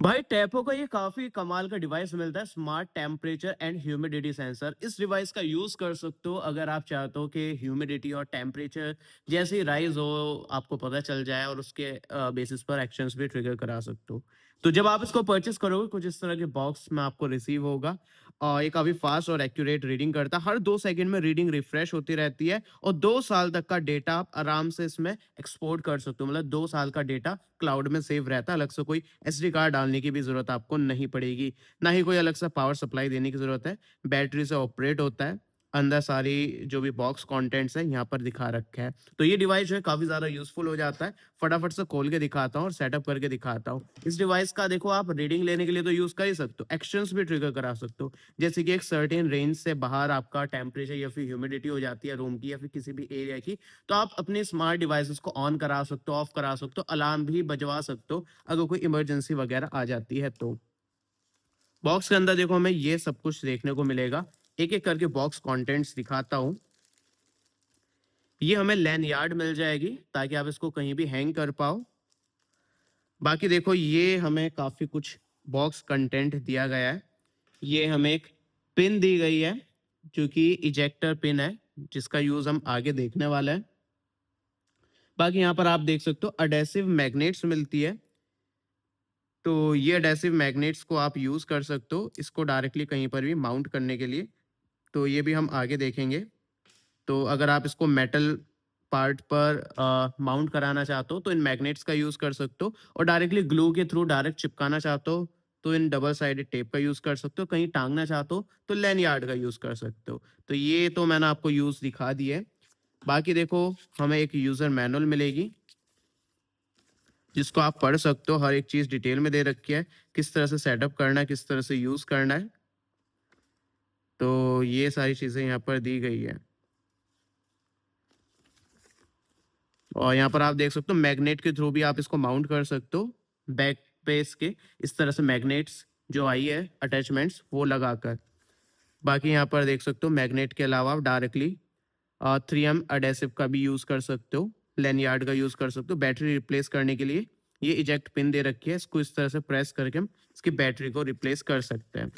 भाई टैपो का ये काफी कमाल का डिवाइस मिलता है, smart temperature and humidity sensor. इस डिवाइस का यूज कर सकते हो अगर आप चाहते हो कि ह्यूमिडिटी और टेम्परेचर जैसे ही राइज हो आपको पता चल जाए और उसके बेसिस पर एक्शंस भी ट्रिगर करा सकते हो। तो जब आप इसको परचेस करोगे कुछ इस तरह के बॉक्स में आपको रिसीव होगा और ये काफी फास्ट और एक्यूरेट रीडिंग करता है। हर 2 सेकंड में रीडिंग रिफ्रेश होती रहती है और 2 साल तक का डेटा आप आराम से इसमें एक्सपोर्ट कर सकते हो। मतलब 2 साल का डेटा क्लाउड में सेव रहता है। अलग से कोई एसडी कार्ड डालने की भी जरूरत आपको नहीं पड़ेगी, ना ही कोई अलग से पावर सप्लाई देने की जरूरत है। बैटरी से ऑपरेट होता है। अंदर सारी जो भी बॉक्स कंटेंट्स है यहाँ पर दिखा रखा है। तो ये डिवाइस जो है काफी ज्यादा यूजफुल हो जाता है। फटाफट से खोल के दिखाता हूँ और सेटअप करके दिखाता हूँ। इस डिवाइस का देखो आप रीडिंग लेने के लिए तो यूज कर ही सकते हो, एक्शंस भी ट्रिगर करा सकते हो। जैसे कि एक सर्टेन रेंज से बाहर आपका टेम्परेचर या फिर ह्यूमिडिटी हो जाती है रूम की या फिर किसी भी एरिया की, तो आप अपने स्मार्ट डिवाइसेस को ऑन करा सकते हो, ऑफ करा सकते हो, अलार्म भी बजवा सकते हो अगर कोई इमरजेंसी वगैरह आ जाती है तो। बॉक्स के अंदर देखो हमें ये सब कुछ देखने को मिलेगा। एक एक करके बॉक्स कंटेंट्स दिखाता हूँ। ये हमें लैन यार्ड मिल जाएगी ताकि आप इसको कहीं भी हैंग कर पाओ। बाकी देखो ये हमें काफी कुछ बॉक्स कंटेंट दिया गया है। ये हमें एक पिन दी गई है जो कि इजेक्टर पिन है, जिसका यूज हम आगे देखने वाले हैं। बाकी यहाँ पर आप देख सकते हो अडेसिव मैग्नेट्स मिलती है। तो ये अडेसिव मैग्नेट्स को आप यूज कर सकते हो इसको डायरेक्टली कहीं पर भी माउंट करने के लिए। तो ये भी हम आगे देखेंगे। तो अगर आप इसको मेटल पार्ट पर माउंट कराना चाहते हो तो इन मैग्नेट्स का यूज कर सकते हो, और डायरेक्टली ग्लू के थ्रू डायरेक्ट चिपकाना चाहते हो तो इन डबल साइडेड टेप का यूज कर सकते हो। कहीं टांगना चाहते हो तो लैनियार्ड का यूज कर सकते हो। तो ये तो मैंने आपको यूज दिखा दिए। बाकी देखो हमें एक यूजर मैनुअल मिलेगी जिसको आप पढ़ सकते हो। हर एक चीज डिटेल में दे रखी है, किस तरह से सेटअप करना है, किस तरह से यूज करना है। तो ये सारी चीजें यहाँ पर दी गई है। और यहाँ पर आप देख सकते हो मैग्नेट के थ्रू भी आप इसको माउंट कर सकते हो बैक पे इसके। इस तरह से मैग्नेट्स जो आई है अटैचमेंट्स वो लगाकर। बाकी यहाँ पर देख सकते हो मैग्नेट के अलावा आप डायरेक्टली 3M अडेसिव का भी यूज कर सकते हो, लैनियार्ड का यूज कर सकते हो। बैटरी रिप्लेस करने के लिए ये इजेक्ट पिन दे रखी है, इसको इस तरह से प्रेस करके हम इसकी बैटरी को रिप्लेस कर सकते हैं।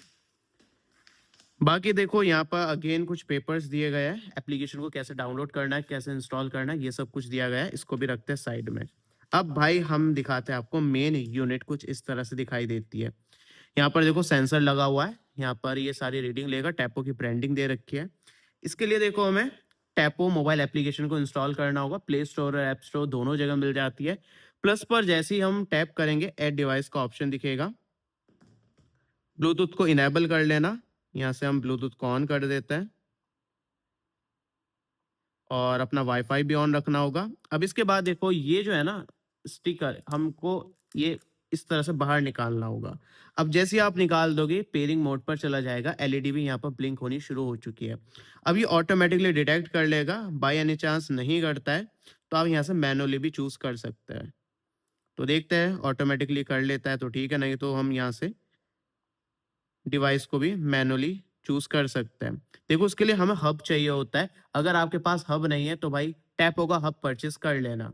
बाकी देखो यहाँ पर अगेन कुछ पेपर्स दिए गए हैं, एप्लीकेशन को कैसे डाउनलोड करना है, कैसे इंस्टॉल करना है, ये सब कुछ दिया गया है। इसको भी रखते हैं साइड में। अब भाई हम दिखाते हैं आपको मेन यूनिट। कुछ इस तरह से दिखाई देती है। यहाँ पर देखो सेंसर लगा हुआ है, यहाँ पर ये सारी रीडिंग लेगा। टैपो की ब्रांडिंग दे रखी है। इसके लिए देखो हमें टैपो मोबाइल एप्लीकेशन को इंस्टॉल करना होगा। प्ले स्टोर और ऐप स्टोर दोनों जगह मिल जाती है। प्लस पर जैसे ही हम टैप करेंगे ऐड डिवाइस का ऑप्शन दिखेगा। ब्लूटूथ को इनेबल कर लेना। यहाँ से हम ब्लूटूथ को ऑन कर देते हैं और अपना वाईफाई भी ऑन रखना होगा। अब इसके बाद देखो ये जो है ना स्टिकर, हमको ये इस तरह से बाहर निकालना होगा। अब जैसे ही आप निकाल दोगे पेयरिंग मोड पर चला जाएगा। एलईडी भी यहाँ पर ब्लिंक होनी शुरू हो चुकी है। अब ये ऑटोमेटिकली डिटेक्ट कर लेगा। बाय एनी चांस नहीं करता है तो आप यहाँ से मैनुअली भी चूज कर सकते हैं। तो देखते हैं ऑटोमेटिकली कर लेता है तो ठीक है, नहीं तो हम यहाँ से डिवाइस को भी मैनुअली चूज कर सकते हैं। देखो उसके लिए हमें हब चाहिए होता है। अगर आपके पास हब नहीं है तो भाई टैप होगा हब परचेस कर लेना।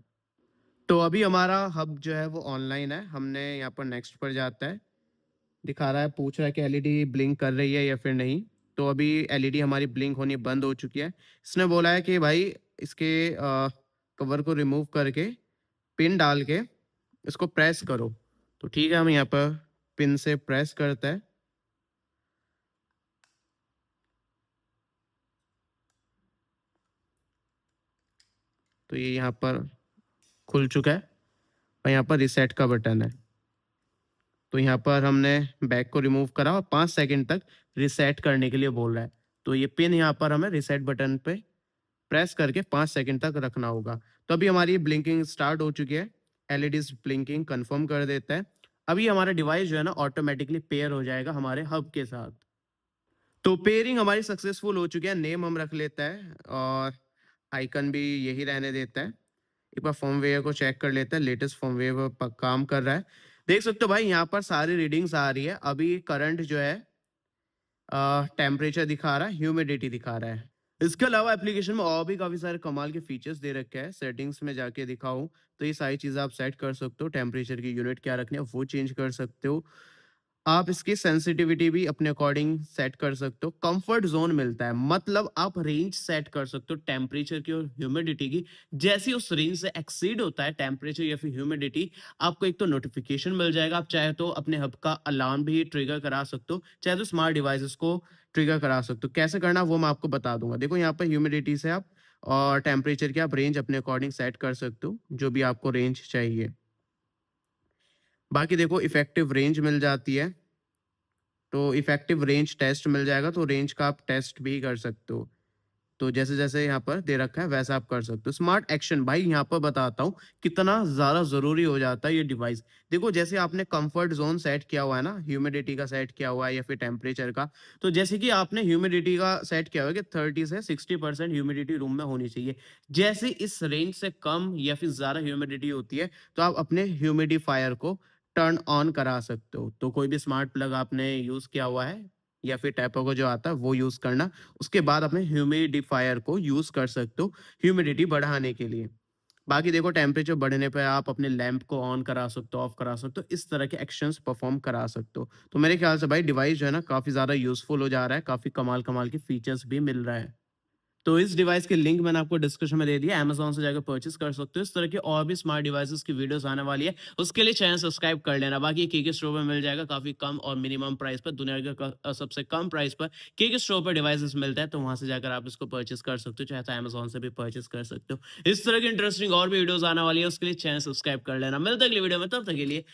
तो अभी हमारा हब जो है वो ऑनलाइन है। हमने यहाँ पर नेक्स्ट पर जाता है, दिखा रहा है, पूछ रहा है कि एलईडी ब्लिंक कर रही है या फिर नहीं। तो अभी एलईडी हमारी ब्लिंक होनी बंद हो चुकी है। इसने बोला है कि भाई इसके कवर को रिमूव करके पिन डाल के इसको प्रेस करो। तो ठीक है, हम यहाँ पर पिन से प्रेस करते हैं। तो ये यहाँ पर खुल चुका है और यहाँ पर रिसेट का बटन है। तो यहाँ पर हमने बैग को रिमूव करा और 5 सेकंड तक रिसेट करने के लिए बोल रहा है। तो ये पिन यहाँ पर हमें रिसेट बटन पे प्रेस करके 5 सेकंड तक रखना होगा। तो अभी हमारी ब्लिंकिंग स्टार्ट हो चुकी है। एलईडीज ब्लिंकिंग कंफर्म कर देता है। अभी हमारा डिवाइस जो है ना ऑटोमेटिकली पेयर हो जाएगा हमारे हब के साथ। तो पेयरिंग हमारी सक्सेसफुल हो चुकी है। नेम हम रख लेता है और आइकन भी यही रहने देता है। एक बार फर्मवेयर को चेक कर लेते हैं, लेटेस्ट फर्मवेयर पर काम कर रहा है। देख सकते हो भाई यहाँ पर सारी रीडिंग्स आ रही है। अभी करंट जो है टेम्परेचर दिखा रहा है, ह्यूमिडिटी दिखा रहा है। इसके अलावा एप्लीकेशन में और भी काफ़ी सारे कमाल के फीचर्स दे रखे हैं। सेटिंग्स में जाके दिखाऊँ तो ये सारी चीज़ें आप सेट कर सकते हो। टेम्परेचर की यूनिट क्या रखनी है वो चेंज कर सकते हो। आप इसकी सेंसिटिविटी भी अपने अकॉर्डिंग सेट कर सकते हो। कंफर्ट ज़ोन मिलता है, मतलब आप रेंज सेट कर सकते हो टेम्परेचर की और ह्यूमिडिटी की। जैसे ही उस रेंज से एक्सीड होता है टेम्परेचर या फिर ह्यूमिडिटी, आपको एक तो नोटिफ़िकेशन मिल जाएगा। आप चाहे तो अपने हब का अलार्म भी ट्रिगर करा सकते हो, चाहे तो स्मार्ट डिवाइसेज़ को ट्रिगर करा सकते हो। कैसे करना है वो मैं आपको बता दूँगा। देखो यहाँ पे ह्यूमिडिटी से आप और टेम्परेचर की आप रेंज अपने अकॉर्डिंग सेट कर सकते हो, जो भी आपको रेंज चाहिए। बाकी देखो इफेक्टिव रेंज मिल जाती है। तो इफेक्टिव रेंज टेस्ट मिल जाएगा, तो रेंज का आप टेस्ट भी कर सकते हो। तो जैसे-जैसे यहाँ पर दे रखा है वैसा आप कर सकते हो। स्मार्ट एक्शन भाई यहाँ पर बताता हूँ कितना ज़्यादा ज़रूरी हो जाता है ये डिवाइस। देखो जैसे आपने कंफर्ट ज़ोन सेट किया हुआ है ना, ह्यूमिडिटी का सेट किया हुआ है या फिर टेम्परेचर का। तो जैसे कि आपने ह्यूमिडिटी का सेट किया हुआ है कि 30 से 60% ह्यूमिडिटी रूम में होनी चाहिए। जैसे इस रेंज से कम या फिर ज़्यादा ह्यूमिडिटी होती है, तो आप अपने ह्यूमिडिफायर को टर्न ऑन करा सकते हो। तो कोई भी स्मार्ट प्लग आपने यूज़ किया हुआ है या फिर टेपोको जो आता है वो यूज़ करना। उसके बाद अपने ह्यूमिडिफायर को यूज़ कर सकते हो ह्यूमिडिटी बढ़ाने के लिए। बाकी देखो टेम्परेचर बढ़ने पे आप अपने लैंप को ऑन करा सकते हो, ऑफ करा सकते हो, इस तरह के एक्शंस परफॉर्म करा सकते हो। तो मेरे ख्याल से भाई डिवाइस जो है ना काफ़ी ज़्यादा यूज़फुल हो जा रहा है, काफ़ी कमाल-कमाल के फीचर्स भी मिल रहा है। तो इस डिवाइस के लिंक मैंने आपको डिस्क्रिप्शन में दे दिया, अमेज़न से जाकर परचेज़ कर सकते हो। इस तरह की और भी स्मार्ट डिवाइसेज़ की वीडियोज़ आने वाली है, उसके लिए चैनल सब्सक्राइब कर लेना। बाकी ये केके स्टोर में मिल जाएगा काफ़ी कम और मिनिमम प्राइस पर, दुनिया के सबसे कम प्राइस पर केके स्टोर पर डिवाइसेज़ मिलता है, तो वहाँ से जाकर आप इसको परचेज़ कर सकते हो, चाहे तो अमेज़न से भी परचेज़ कर सकते हो। इस तरह की इंटरेस्टिंग और भी वीडियोज़ आने वाली है, उसके लिए चैनल सब्सक्राइब कर लेना। मिलते हैं अगली वीडियो में, तब तक के लिए